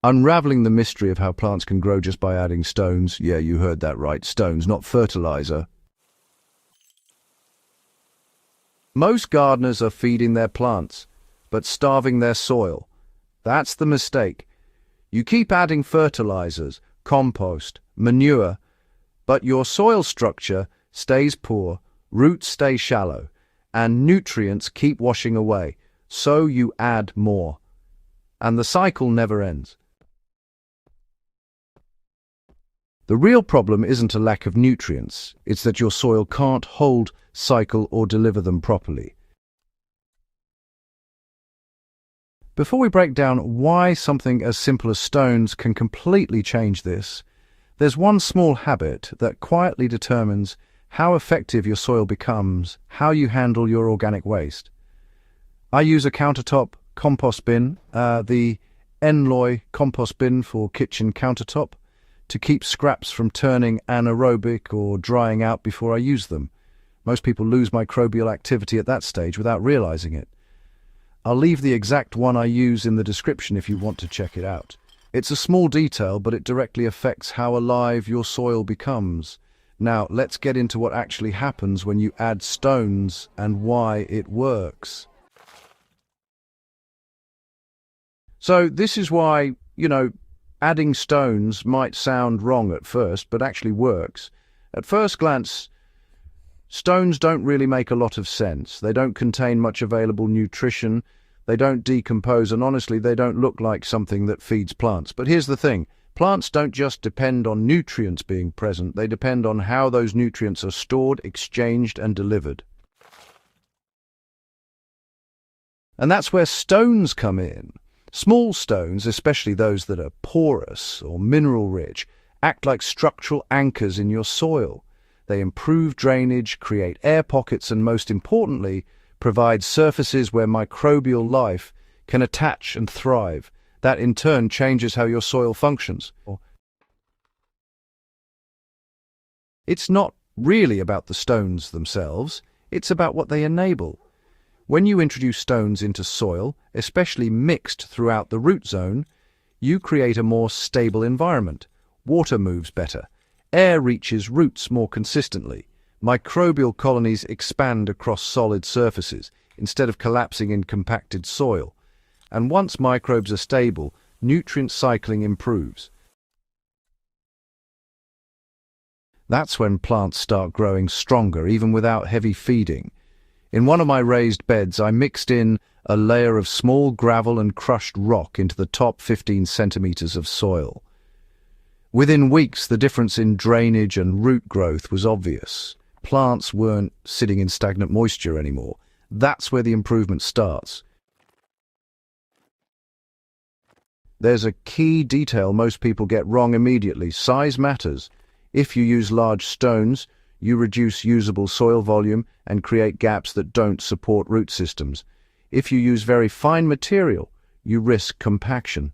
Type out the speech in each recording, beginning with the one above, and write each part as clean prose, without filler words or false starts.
Unraveling the mystery of how plants can grow just by adding stones. Yeah, you heard that right, stones, not fertilizer. Most gardeners are feeding their plants, but starving their soil. That's the mistake. You keep adding fertilizers, compost, manure, but your soil structure stays poor, roots stay shallow, and nutrients keep washing away, so you add more. And the cycle never ends. The real problem isn't a lack of nutrients, it's that your soil can't hold, cycle, or deliver them properly. Before we break down why something as simple as stones can completely change this, there's one small habit that quietly determines how effective your soil becomes, how you handle your organic waste. I use a countertop compost bin, the Enloy compost bin for kitchen countertop, to keep scraps from turning anaerobic or drying out before I use them. Most people lose microbial activity at that stage without realizing it. I'll leave the exact one I use in the description if you want to check it out. It's a small detail, but it directly affects how alive your soil becomes. Now, let's get into what actually happens when you add stones and why it works. So this is why, adding stones might sound wrong at first, but actually works. At first glance, stones don't really make a lot of sense. They don't contain much available nutrition, they don't decompose, and honestly, they don't look like something that feeds plants. But here's the thing. Plants don't just depend on nutrients being present, they depend on how those nutrients are stored, exchanged, and delivered. And that's where stones come in. Small stones, especially those that are porous or mineral-rich, act like structural anchors in your soil. They improve drainage, create air pockets, and most importantly, provide surfaces where microbial life can attach and thrive. That in turn changes how your soil functions. It's not really about the stones themselves, it's about what they enable. When you introduce stones into soil, especially mixed throughout the root zone, you create a more stable environment. Water moves better, air reaches roots more consistently, microbial colonies expand across solid surfaces instead of collapsing in compacted soil. And once microbes are stable, nutrient cycling improves. That's when plants start growing stronger, even without heavy feeding. In one of my raised beds, I mixed in a layer of small gravel and crushed rock into the top 15 centimeters of soil. Within weeks, the difference in drainage and root growth was obvious. Plants weren't sitting in stagnant moisture anymore. That's where the improvement starts. There's a key detail most people get wrong immediately. Size matters. If you use large stones, you reduce usable soil volume and create gaps that don't support root systems. If you use very fine material, you risk compaction.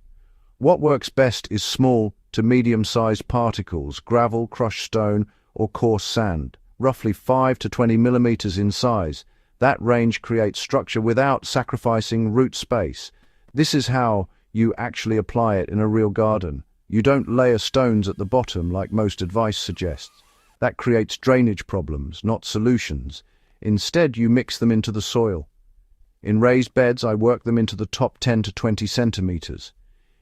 What works best is small to medium-sized particles, gravel, crushed stone, or coarse sand, roughly 5 to 20 millimeters in size. That range creates structure without sacrificing root space. This is how you actually apply it in a real garden. You don't layer stones at the bottom like most advice suggests. That creates drainage problems, not solutions. Instead, you mix them into the soil. In raised beds, I work them into the top 10 to 20 centimeters.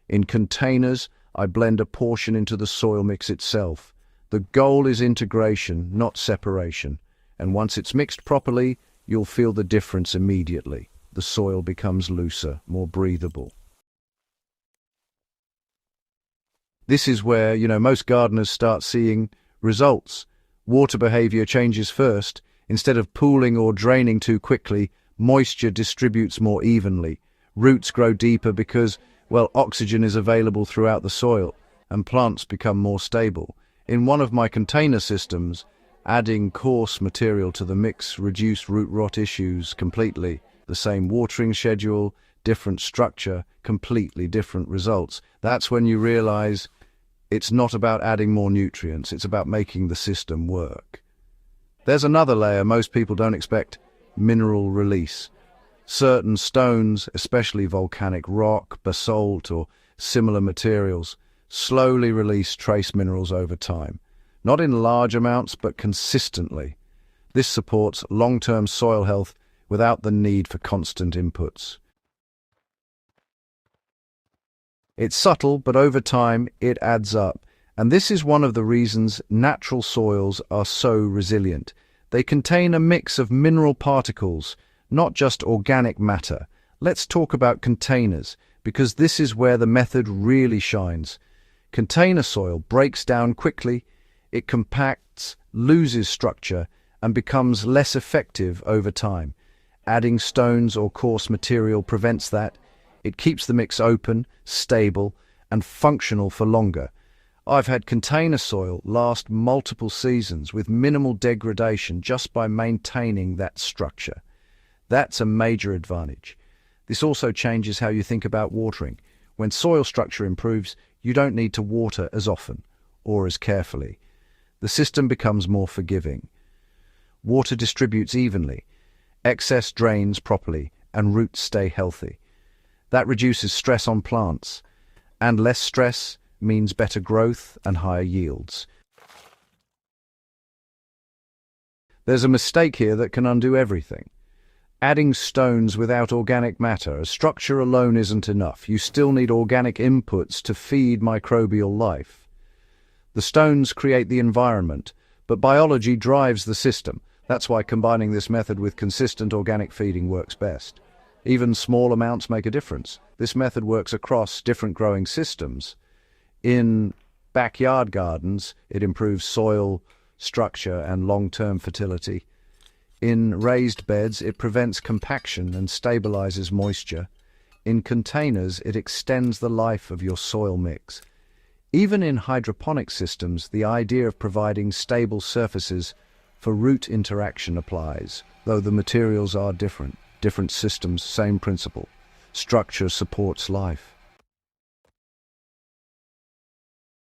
In containers, I blend a portion into the soil mix itself. The goal is integration, not separation. And once it's mixed properly, you'll feel the difference immediately. The soil becomes looser, more breathable. This is where, most gardeners start seeing results. Water behavior changes first. Instead of pooling or draining too quickly, moisture distributes more evenly. Roots grow deeper because, oxygen is available throughout the soil, and plants become more stable. In one of my container systems, adding coarse material to the mix reduced root rot issues completely. The same watering schedule, different structure, completely different results. That's when you realize it's not about adding more nutrients, it's about making the system work. There's another layer most people don't expect: mineral release. Certain stones, especially volcanic rock, basalt, or similar materials, slowly release trace minerals over time, not in large amounts but consistently. This supports long-term soil health without the need for constant inputs. It's subtle, but over time it adds up, and this is one of the reasons natural soils are so resilient. They contain a mix of mineral particles, not just organic matter. Let's talk about containers, because this is where the method really shines. Container soil breaks down quickly, it compacts, loses structure, and becomes less effective over time. Adding stones or coarse material prevents that. It keeps the mix open, stable, and functional for longer. I've had container soil last multiple seasons with minimal degradation just by maintaining that structure. That's a major advantage. This also changes how you think about watering. When soil structure improves, you don't need to water as often or as carefully. The system becomes more forgiving. Water distributes evenly, excess drains properly, and roots stay healthy. That reduces stress on plants, and less stress means better growth and higher yields. There's a mistake here that can undo everything. Adding stones without organic matter, structure alone isn't enough. You still need organic inputs to feed microbial life. The stones create the environment, but biology drives the system. That's why combining this method with consistent organic feeding works best. Even small amounts make a difference. This method works across different growing systems. In backyard gardens, it improves soil structure and long-term fertility. In raised beds, it prevents compaction and stabilizes moisture. In containers, it extends the life of your soil mix. Even in hydroponic systems, the idea of providing stable surfaces for root interaction applies, though the materials are different. Different systems, same principle. Structure supports life.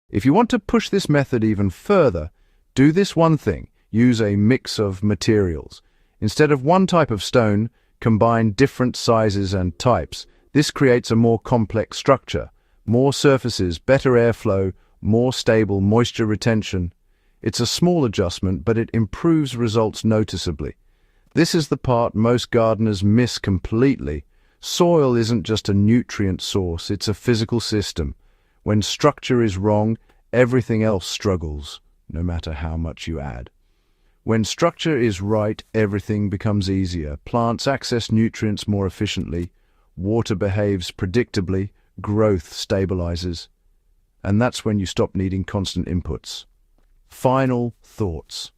If you want to push this method even further, do this one thing. Use a mix of materials. Instead of one type of stone, combine different sizes and types. This creates a more complex structure. More surfaces, better airflow, more stable moisture retention. It's a small adjustment, but it improves results noticeably. This is the part most gardeners miss completely. Soil isn't just a nutrient source, it's a physical system. When structure is wrong, everything else struggles, no matter how much you add. When structure is right, everything becomes easier. Plants access nutrients more efficiently, water behaves predictably, growth stabilizes. And that's when you stop needing constant inputs. Final thoughts.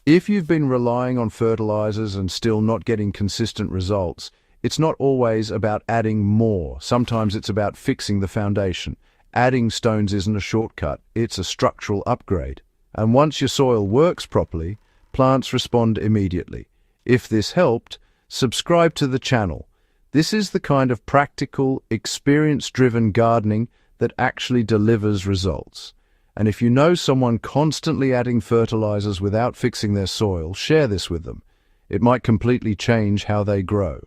If you've been relying on fertilizers and still not getting consistent results, it's not always about adding more. Sometimes it's about fixing the foundation. Adding stones isn't a shortcut, it's a structural upgrade. And once your soil works properly, plants respond immediately. If this helped, subscribe to the channel. This is the kind of practical, experience-driven gardening that actually delivers results. And if you know someone constantly adding fertilizers without fixing their soil, share this with them. It might completely change how they grow.